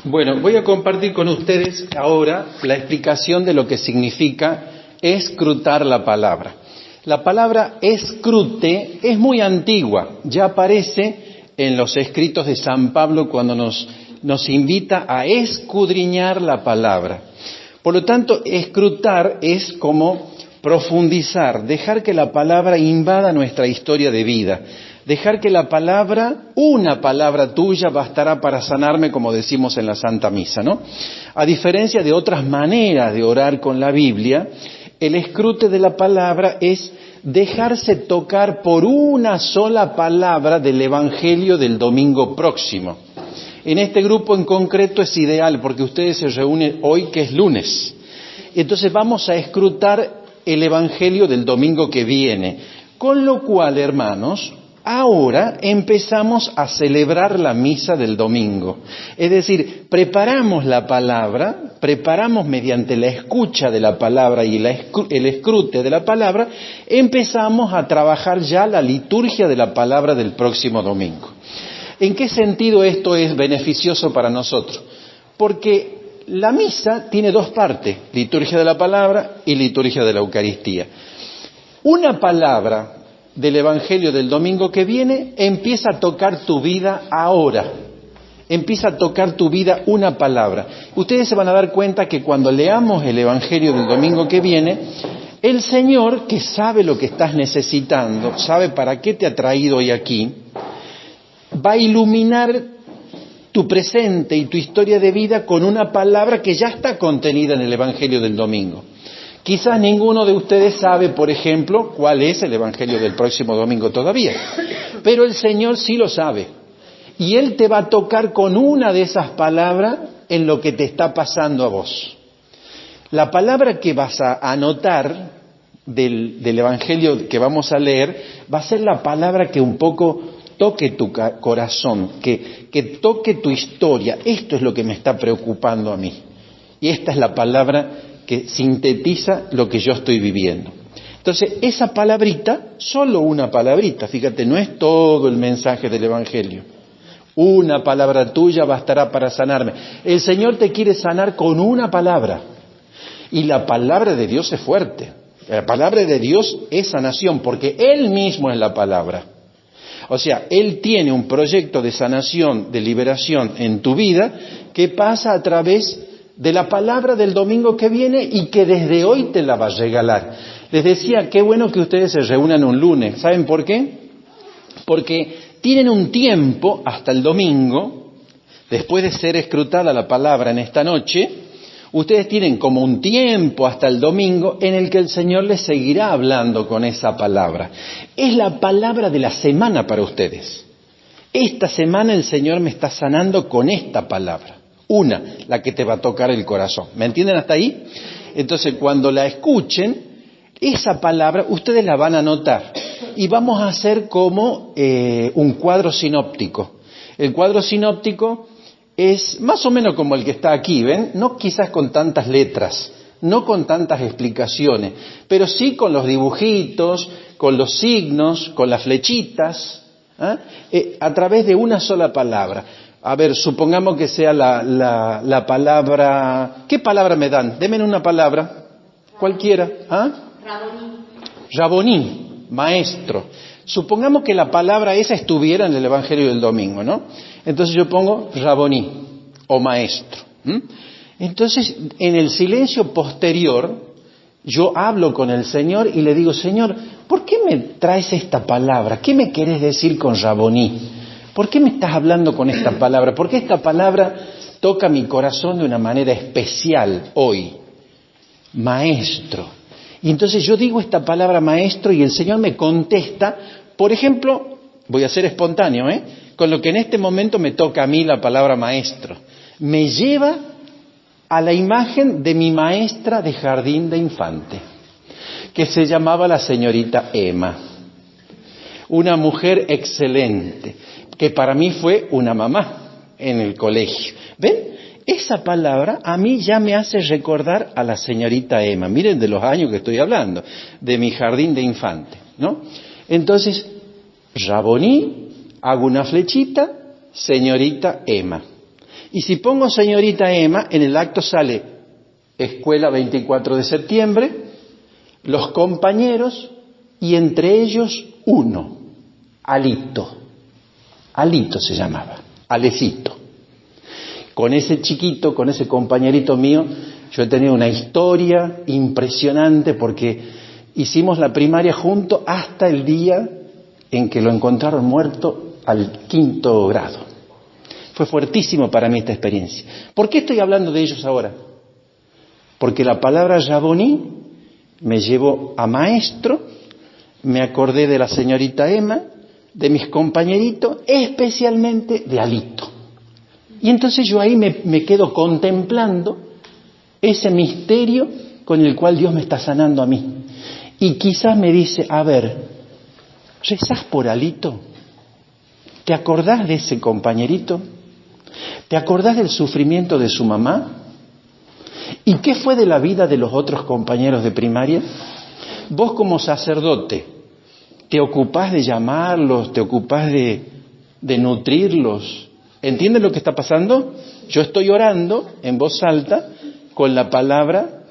Bueno, voy a compartir con ustedes ahora la explicación de lo que significa escrutar la palabra. La palabra escrute es muy antigua, ya aparece en los escritos de San Pablo cuando nos invita a escudriñar la palabra. Por lo tanto, escrutar es como profundizar, dejar que la palabra invada nuestra historia de vida. Dejar que la palabra, una palabra tuya bastará para sanarme, como decimos en la Santa Misa, ¿no? A diferencia de otras maneras de orar con la Biblia, el escrute de la palabra es dejarse tocar por una sola palabra del Evangelio del domingo próximo. En este grupo en concreto es ideal porque ustedes se reúnen hoy que es lunes. Entonces vamos a escrutar el Evangelio del domingo que viene. Con lo cual, hermanos, ahora empezamos a celebrar la misa del domingo. Es decir, preparamos la palabra, preparamos mediante la escucha de la palabra y el escrute de la palabra, empezamos a trabajar ya la liturgia de la palabra del próximo domingo. ¿En qué sentido esto es beneficioso para nosotros? Porque la misa tiene dos partes, liturgia de la palabra y liturgia de la Eucaristía. Una palabra del Evangelio del domingo que viene empieza a tocar tu vida ahora. Empieza a tocar tu vida una palabra. Ustedes se van a dar cuenta que cuando leamos el Evangelio del domingo que viene, el Señor, que sabe lo que estás necesitando, sabe para qué te ha traído hoy aquí, va a iluminar tu presente y tu historia de vida con una palabra que ya está contenida en el Evangelio del domingo. Quizás ninguno de ustedes sabe, por ejemplo, cuál es el Evangelio del próximo domingo todavía, pero el Señor sí lo sabe. Y Él te va a tocar con una de esas palabras en lo que te está pasando a vos. La palabra que vas a anotar del Evangelio que vamos a leer va a ser la palabra que un poco toque tu corazón, que toque tu historia. Esto es lo que me está preocupando a mí. Y esta es la palabra que sintetiza lo que yo estoy viviendo. Entonces, esa palabrita, solo una palabrita, fíjate, no es todo el mensaje del Evangelio. Una palabra tuya bastará para sanarme. El Señor te quiere sanar con una palabra. Y la palabra de Dios es fuerte. La palabra de Dios es sanación, porque Él mismo es la palabra. O sea, Él tiene un proyecto de sanación, de liberación en tu vida, que pasa a través de la palabra del domingo que viene y que desde hoy te la va a regalar. Les decía, qué bueno que ustedes se reúnan un lunes. ¿Saben por qué? Porque tienen un tiempo hasta el domingo, después de ser escrutada la palabra en esta noche, ustedes tienen como un tiempo hasta el domingo en el que el Señor les seguirá hablando con esa palabra. Es la palabra de la semana para ustedes. Esta semana el Señor me está sanando con esta palabra. Una, la que te va a tocar el corazón. ¿Me entienden hasta ahí? Entonces, cuando la escuchen, esa palabra, ustedes la van a anotar. Y vamos a hacer como un cuadro sinóptico. El cuadro sinóptico es más o menos como el que está aquí, ¿ven? No quizás con tantas letras, no con tantas explicaciones, pero sí con los dibujitos, con los signos, con las flechitas, a través de una sola palabra. A ver, supongamos que sea la palabra... ¿Qué palabra me dan? Denme una palabra, cualquiera. Raboní, maestro. Supongamos que la palabra esa estuviera en el Evangelio del domingo, ¿no? Entonces yo pongo Raboní o maestro. Entonces, en el silencio posterior, yo hablo con el Señor y le digo, Señor, ¿por qué me traes esta palabra? ¿Qué me querés decir con Raboní? ¿Por qué me estás hablando con esta palabra? ¿Por qué esta palabra toca mi corazón de una manera especial hoy? Maestro. Y entonces yo digo esta palabra maestro y el Señor me contesta, por ejemplo, voy a ser espontáneo, con lo que en este momento me toca a mí la palabra maestro. Me lleva a la imagen de mi maestra de jardín de infante, que se llamaba la señorita Emma. Una mujer excelente, que para mí fue una mamá en el colegio. ¿Ven? Esa palabra a mí ya me hace recordar a la señorita Emma. Miren de los años que estoy hablando, de mi jardín de infante, ¿no? Entonces, Raboní, hago una flechita, señorita Emma. Y si pongo señorita Emma, en el acto sale escuela 24 de septiembre, los compañeros y entre ellos uno, Alito. Alito se llamaba, Alecito. Con ese chiquito, con ese compañerito mío, yo he tenido una historia impresionante porque hicimos la primaria juntos hasta el día en que lo encontraron muerto al 5º grado. Fue fuertísimo para mí esta experiencia. ¿Por qué estoy hablando de ellos ahora? Porque la palabra Raboní me llevó a maestro, me acordé de la señorita Emma, de mis compañeritos, especialmente de Alito. Y entonces yo ahí me quedo contemplando ese misterio con el cual Dios me está sanando a mí. Y quizás me dice, a ver, ¿rezás por Alito? ¿Te acordás de ese compañerito? ¿Te acordás del sufrimiento de su mamá? ¿Y qué fue de la vida de los otros compañeros de primaria? Vos como sacerdote, ¿te ocupás de llamarlos? ¿Te ocupás de nutrirlos? ¿Entienden lo que está pasando? Yo estoy orando en voz alta con la palabra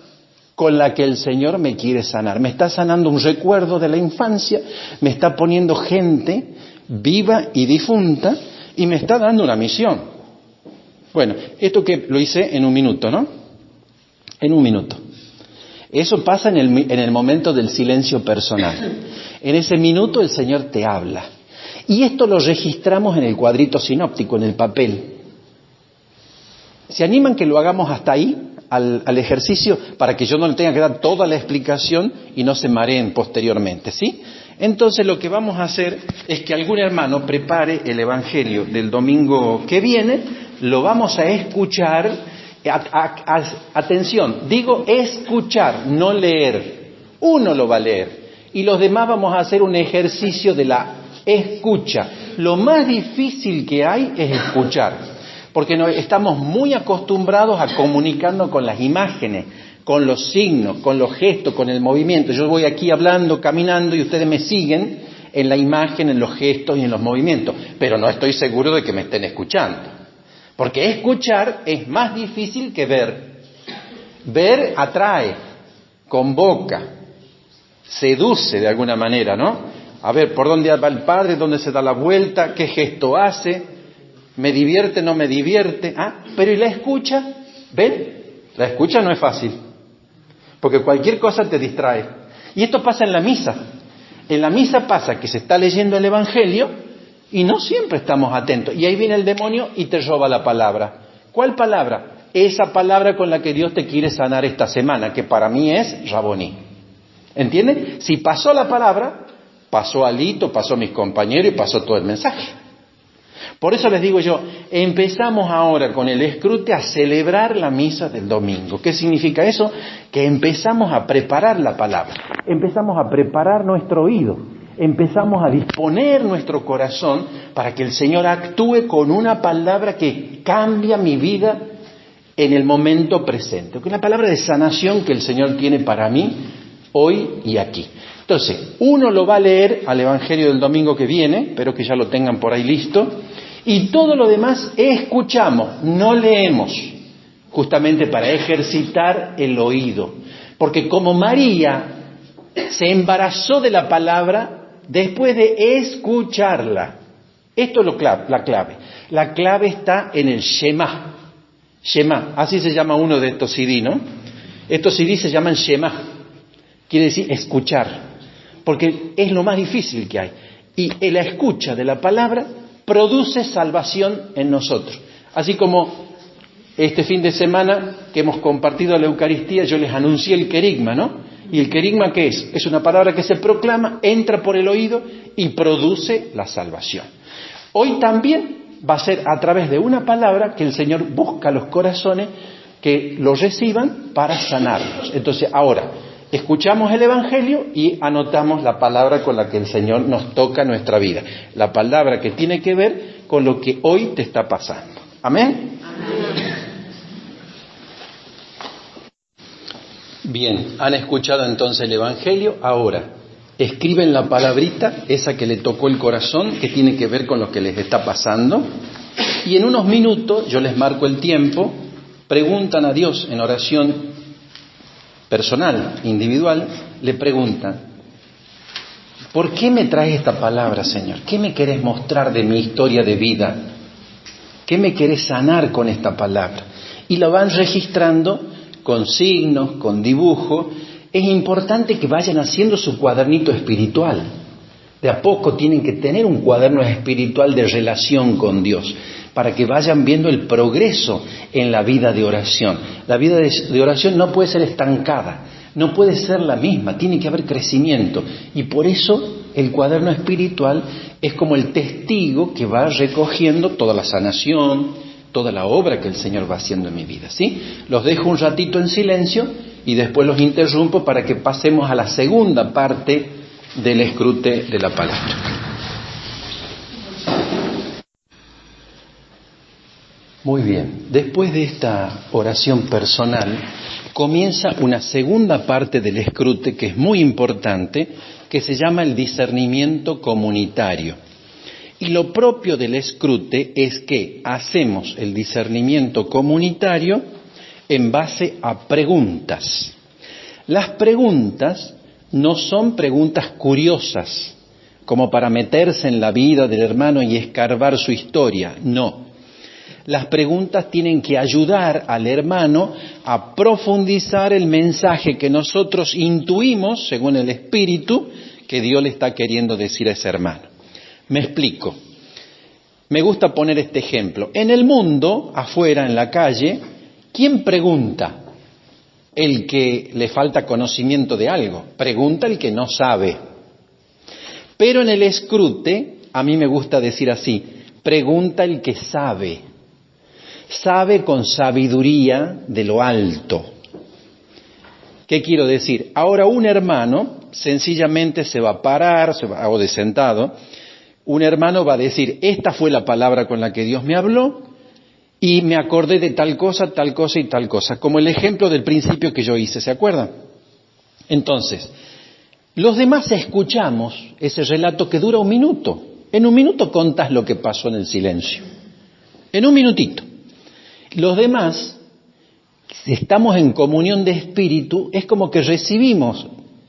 con la que el Señor me quiere sanar. Me está sanando un recuerdo de la infancia, me está poniendo gente viva y difunta y me está dando una misión. Bueno, esto que lo hice en un minuto, ¿no? En un minuto. Eso pasa en el momento del silencio personal. En ese minuto el Señor te habla. Y esto lo registramos en el cuadrito sinóptico, en el papel. ¿Se animan que lo hagamos hasta ahí, al ejercicio, para que yo no le tenga que dar toda la explicación y no se mareen posteriormente, ¿sí? Entonces lo que vamos a hacer es que algún hermano prepare el Evangelio del domingo que viene, lo vamos a escuchar, atención, digo escuchar, no leer. Uno lo va a leer y los demás vamos a hacer un ejercicio de la escucha. Lo más difícil que hay es escuchar. Porque estamos muy acostumbrados a comunicarnos con las imágenes, con los signos, con los gestos, con el movimiento. Yo voy aquí hablando, caminando y ustedes me siguen en la imagen, en los gestos y en los movimientos. Pero no estoy seguro de que me estén escuchando. Porque escuchar es más difícil que ver. Ver atrae, convoca, seduce de alguna manera, ¿no? A ver, ¿por dónde va el padre? ¿Dónde se da la vuelta? ¿Qué gesto hace? ¿Me divierte, no me divierte? Pero ¿y la escucha? ¿Ven? La escucha no es fácil, porque cualquier cosa te distrae. Y esto pasa en la misa. En la misa pasa que se está leyendo el Evangelio y no siempre estamos atentos. Y ahí viene el demonio y te roba la palabra. ¿Cuál palabra? Esa palabra con la que Dios te quiere sanar esta semana, que para mí es Raboní. ¿Entienden? Si pasó la palabra, pasó Alito, pasó mis compañeros y pasó todo el mensaje. Por eso les digo yo, empezamos ahora con el escrute a celebrar la misa del domingo. ¿Qué significa eso? Que empezamos a preparar la palabra, empezamos a preparar nuestro oído, empezamos a disponer nuestro corazón para que el Señor actúe con una palabra que cambia mi vida en el momento presente. Una palabra de sanación que el Señor tiene para mí hoy y aquí. Entonces, uno lo va a leer al Evangelio del domingo que viene, espero que ya lo tengan por ahí listo. Y todo lo demás escuchamos, no leemos, justamente para ejercitar el oído. Porque como María se embarazó de la palabra después de escucharla. Esto es la clave. La clave está en el Shema. Shema, así se llama uno de estos CD, ¿no? Estos CD se llaman Shema. Quiere decir escuchar. Porque es lo más difícil que hay. Y la escucha de la palabra produce salvación en nosotros. Así como este fin de semana que hemos compartido la Eucaristía, yo les anuncié el querigma, ¿no? ¿Y el querigma qué es? Es una palabra que se proclama, entra por el oído y produce la salvación. Hoy también va a ser a través de una palabra que el Señor busca los corazones que los reciban para sanarlos. Entonces, ahora, escuchamos el Evangelio y anotamos la palabra con la que el Señor nos toca nuestra vida. La palabra que tiene que ver con lo que hoy te está pasando. ¿Amén? Amén. Bien, han escuchado entonces el Evangelio. Ahora, escriben la palabrita, esa que le tocó el corazón, que tiene que ver con lo que les está pasando. Y en unos minutos, yo les marco el tiempo, preguntan a Dios en oración personal, individual, le preguntan: ¿por qué me traes esta palabra, Señor? ¿Qué me querés mostrar de mi historia de vida? ¿Qué me querés sanar con esta palabra? Y lo van registrando con signos, con dibujo. Es importante que vayan haciendo su cuadernito espiritual. De a poco tienen que tener un cuaderno espiritual de relación con Dios, para que vayan viendo el progreso en la vida de oración. La vida de oración no puede ser estancada, no puede ser la misma, tiene que haber crecimiento. Y por eso el cuaderno espiritual es como el testigo que va recogiendo toda la sanación, toda la obra que el Señor va haciendo en mi vida, ¿sí? Los dejo un ratito en silencio y después los interrumpo para que pasemos a la segunda parte del escrute de la palabra. Muy bien, después de esta oración personal, comienza una segunda parte del escrute que es muy importante, que se llama el discernimiento comunitario. Y lo propio del escrute es que hacemos el discernimiento comunitario en base a preguntas. Las preguntas no son preguntas curiosas, como para meterse en la vida del hermano y escarbar su historia, no. Las preguntas tienen que ayudar al hermano a profundizar el mensaje que nosotros intuimos, según el Espíritu, que Dios le está queriendo decir a ese hermano. Me explico. Me gusta poner este ejemplo. En el mundo, afuera, en la calle, ¿quién pregunta? El que le falta conocimiento de algo. Pregunta el que no sabe. Pero en el escrute, a mí me gusta decir así, pregunta el que sabe. Sabe con sabiduría de lo alto. ¿Qué quiero decir? Ahora un hermano sencillamente se va a parar, o de sentado, un hermano va a decir: esta fue la palabra con la que Dios me habló y me acordé de tal cosa y tal cosa, como el ejemplo del principio que yo hice, ¿se acuerdan? Entonces, los demás escuchamos ese relato que dura un minuto. En un minuto contás lo que pasó en el silencio. En un minutito. Los demás, si estamos en comunión de espíritu, es como que recibimos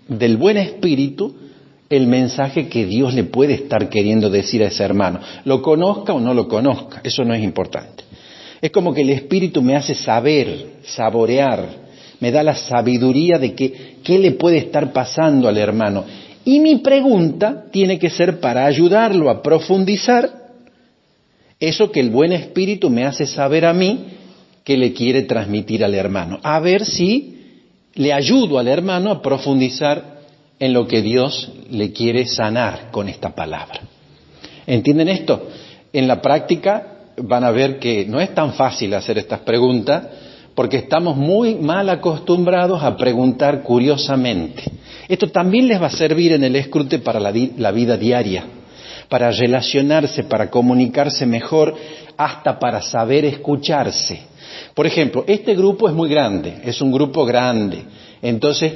del buen espíritu el mensaje que Dios le puede estar queriendo decir a ese hermano. Lo conozca o no lo conozca, eso no es importante. Es como que el espíritu me hace saber, saborear, me da la sabiduría de qué le puede estar pasando al hermano. Y mi pregunta tiene que ser para ayudarlo a profundizar eso que el buen espíritu me hace saber a mí que le quiere transmitir al hermano. A ver si le ayudo al hermano a profundizar en lo que Dios le quiere sanar con esta palabra. ¿Entienden esto? En la práctica van a ver que no es tan fácil hacer estas preguntas porque estamos muy mal acostumbrados a preguntar curiosamente. Esto también les va a servir en el escrute para la vida diaria, para relacionarse, para comunicarse mejor, hasta para saber escucharse. Por ejemplo, este grupo es muy grande, es un grupo grande, entonces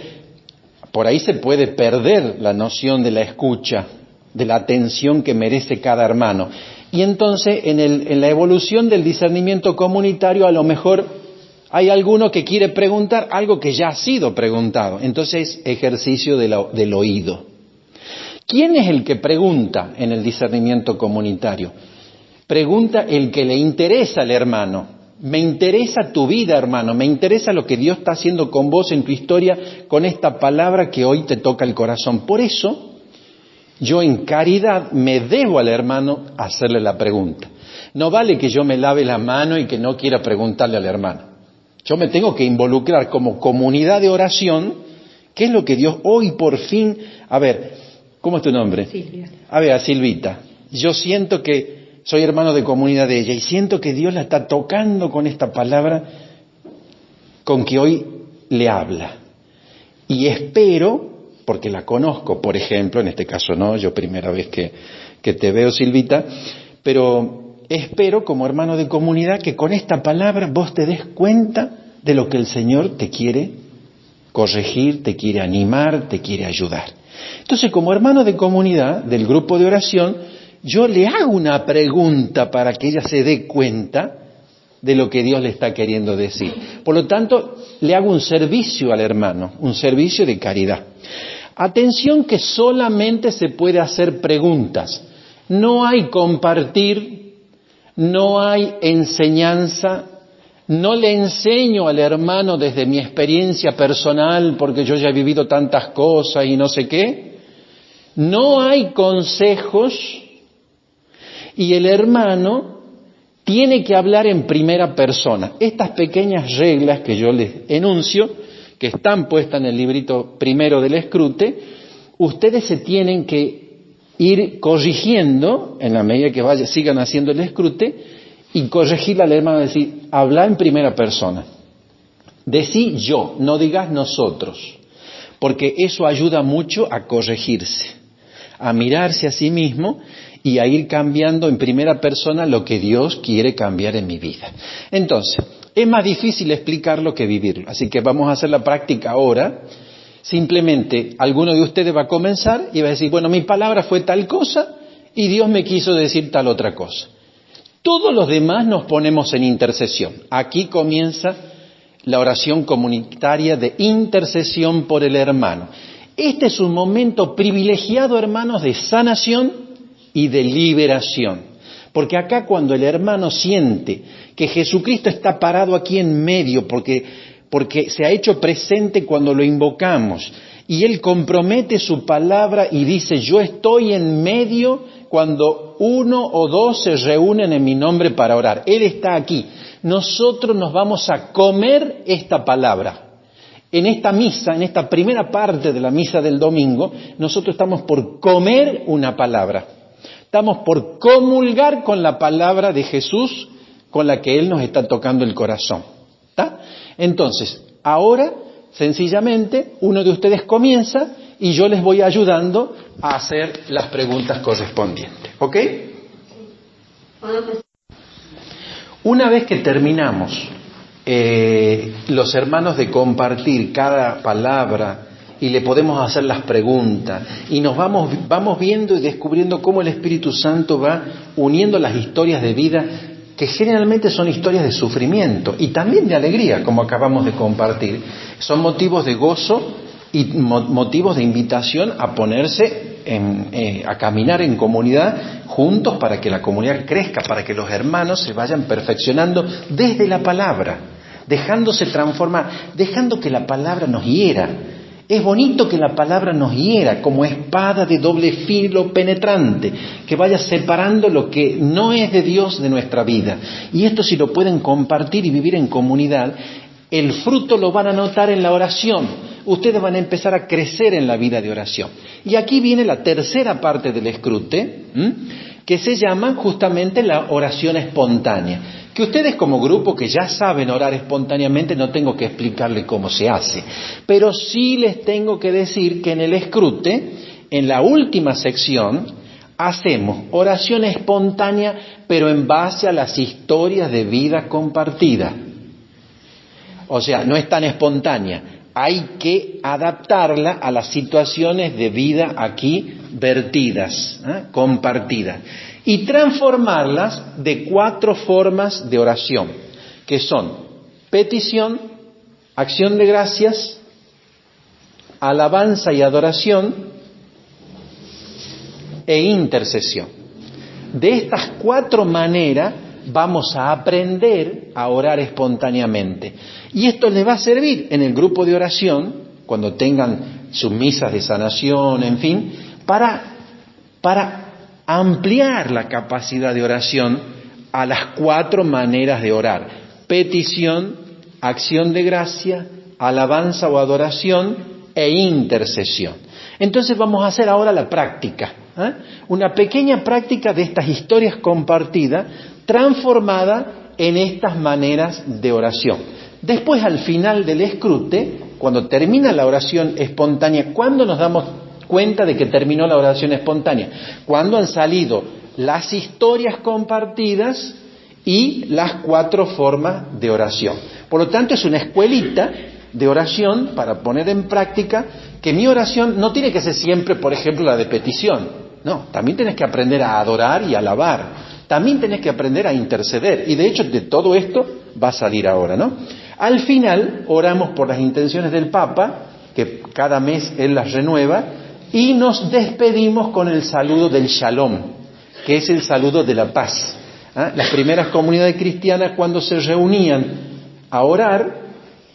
por ahí se puede perder la noción de la escucha, de la atención que merece cada hermano. Y entonces en la evolución del discernimiento comunitario a lo mejor hay alguno que quiere preguntar algo que ya ha sido preguntado. Entonces ejercicio del oído. ¿Quién es el que pregunta en el discernimiento comunitario? Pregunta el que le interesa al hermano. Me interesa tu vida, hermano, me interesa lo que Dios está haciendo con vos en tu historia, con esta palabra que hoy te toca el corazón. Por eso, yo en caridad me debo al hermano hacerle la pregunta. No vale que yo me lave la mano y que no quiera preguntarle al hermano. Yo me tengo que involucrar como comunidad de oración, que es lo que Dios hoy por fin... A ver, ¿cómo es tu nombre? Silvia. A ver, a Silvita. Yo siento que soy hermano de comunidad de ella y siento que Dios la está tocando con esta palabra con que hoy le habla. Y espero... porque la conozco, por ejemplo, en este caso no, yo primera vez que te veo, Silvita, pero espero como hermano de comunidad que con esta palabra vos te des cuenta de lo que el Señor te quiere corregir, te quiere animar, te quiere ayudar. Entonces, como hermano de comunidad del grupo de oración, yo le hago una pregunta para que ella se dé cuenta de lo que Dios le está queriendo decir. Por lo tanto, le hago un servicio al hermano, un servicio de caridad. Atención que solamente se puede hacer preguntas. No hay compartir, no hay enseñanza, no le enseño al hermano desde mi experiencia personal porque yo ya he vivido tantas cosas y no sé qué. No hay consejos y el hermano tiene que hablar en primera persona. Estas pequeñas reglas que yo les enuncio, que están puestas en el librito primero del escrute, ustedes se tienen que ir corrigiendo en la medida que sigan haciendo el escrute y corregirle al hermano, decir, habla en primera persona. Decí yo, no digas nosotros, porque eso ayuda mucho a corregirse, a mirarse a sí mismo y a ir cambiando en primera persona lo que Dios quiere cambiar en mi vida. Entonces, es más difícil explicarlo que vivirlo, así que vamos a hacer la práctica ahora. Simplemente, alguno de ustedes va a comenzar y va a decir, bueno, mi palabra fue tal cosa y Dios me quiso decir tal otra cosa. Todos los demás nos ponemos en intercesión. Aquí comienza la oración comunitaria de intercesión por el hermano. Este es un momento privilegiado, hermanos, de sanación y de liberación. Porque acá cuando el hermano siente que Jesucristo está parado aquí en medio, porque se ha hecho presente cuando lo invocamos, y Él compromete su palabra y dice, yo estoy en medio cuando uno o dos se reúnen en mi nombre para orar. Él está aquí. Nosotros nos vamos a comer esta palabra. En esta misa, en esta primera parte de la misa del domingo, nosotros estamos por comer una palabra. Estamos por comulgar con la palabra de Jesús con la que Él nos está tocando el corazón. ¿Está? Entonces, ahora, sencillamente, uno de ustedes comienza y yo les voy ayudando a hacer las preguntas correspondientes. ¿Ok? Una vez que terminamos los hermanos de compartir cada palabra y le podemos hacer las preguntas y nos vamos viendo y descubriendo cómo el Espíritu Santo va uniendo las historias de vida que generalmente son historias de sufrimiento y también de alegría, como acabamos de compartir. Son motivos de gozo y motivos de invitación a ponerse a caminar en comunidad juntos para que la comunidad crezca, para que los hermanos se vayan perfeccionando desde la palabra, dejándose transformar, dejando que la palabra nos hiera. Es bonito que la palabra nos hiera como espada de doble filo penetrante, que vaya separando lo que no es de Dios de nuestra vida. Y esto si lo pueden compartir y vivir en comunidad, el fruto lo van a notar en la oración. Ustedes van a empezar a crecer en la vida de oración. Y aquí viene la tercera parte del escrute, que se llama justamente la oración espontánea. Que ustedes como grupo que ya saben orar espontáneamente no tengo que explicarles cómo se hace. Pero sí les tengo que decir que en el escrute, en la última sección, hacemos oración espontánea, pero en base a las historias de vida compartida. O sea, no es tan espontánea. Hay que adaptarla a las situaciones de vida aquí vertidas, compartidas. Y transformarlas de 4 formas de oración, que son petición, acción de gracias, alabanza y adoración e intercesión. De estas 4 maneras vamos a aprender a orar espontáneamente. Y esto les va a servir en el grupo de oración, cuando tengan sus misas de sanación, en fin, para ampliar la capacidad de oración a las 4 maneras de orar: petición, acción de gracia, alabanza o adoración e intercesión. Entonces vamos a hacer ahora la práctica, una pequeña práctica de estas historias compartidas transformada en estas maneras de oración. Después, al final del escrute, cuando termina la oración espontánea, ¿cuándo nos damos cuenta de que terminó la oración espontánea? Cuando han salido las historias compartidas y las 4 formas de oración. Por lo tanto, es una escuelita de oración para poner en práctica que mi oración no tiene que ser siempre, por ejemplo, la de petición. No, también tenés que aprender a adorar y alabar. También tenés que aprender a interceder. Y de hecho de todo esto va a salir ahora, ¿no? Al final oramos por las intenciones del Papa, que cada mes él las renueva, y nos despedimos con el saludo del Shalom, que es el saludo de la paz. Las primeras comunidades cristianas, cuando se reunían a orar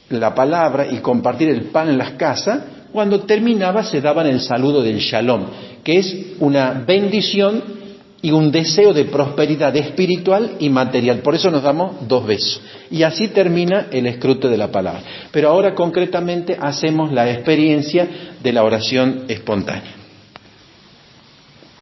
la palabra y compartir el pan en las casas, cuando terminaba se daban el saludo del Shalom, que es una bendición y un deseo de prosperidad espiritual y material. Por eso nos damos 2 besos. Y así termina el escruto de la palabra. Pero ahora concretamente hacemos la experiencia de la oración espontánea.